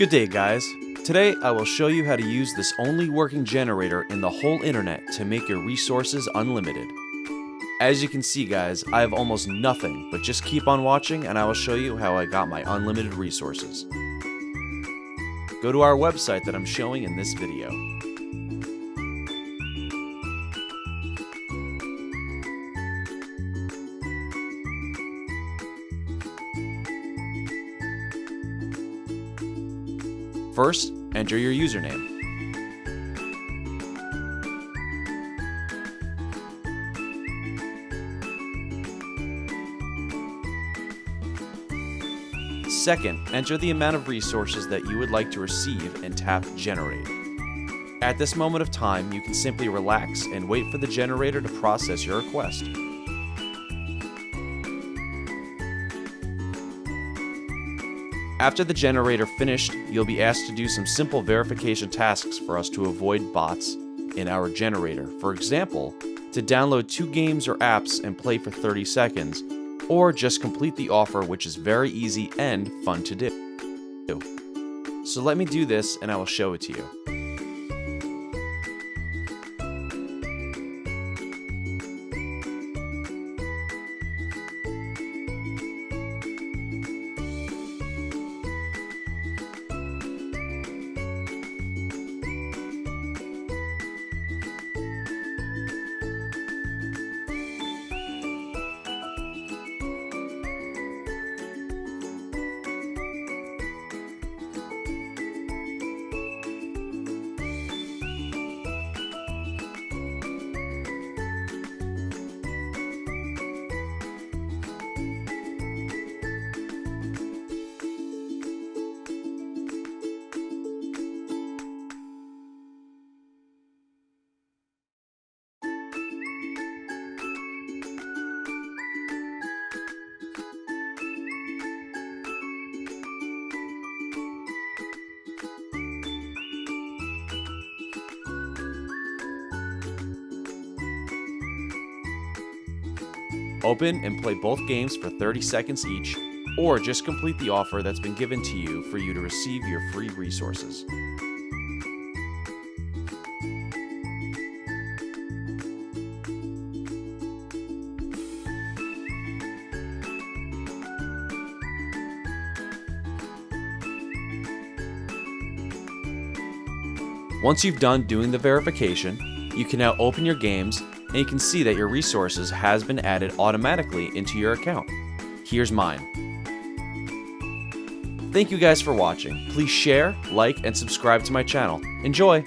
Good day, guys. Today I will show you how to use this only working generator in the whole internet to make your resources unlimited. As you can see, guys, I have almost nothing, but just keep on watching and I will show you how I got my unlimited resources. Go to our website that I'm showing in this video. First, enter your username. Second, enter the amount of resources that you would like to receive and tap Generate. At this moment of time, you can simply relax and wait for the generator to process your request. After the generator finished, you'll be asked to do some simple verification tasks for us to avoid bots in our generator. For example, to download 2 games or apps and play for 30 seconds, or just complete the offer, which is very easy and fun to do. So let me do this and I will show it to you. Open and play both games for 30 seconds each, or just complete the offer that's been given to you for you to receive your free resources. Once you've done doing the verification, you can now open your games and you can see that your resources has been added automatically into your account. Here's mine. Thank you guys for watching. Please share, like, and subscribe to my channel. Enjoy!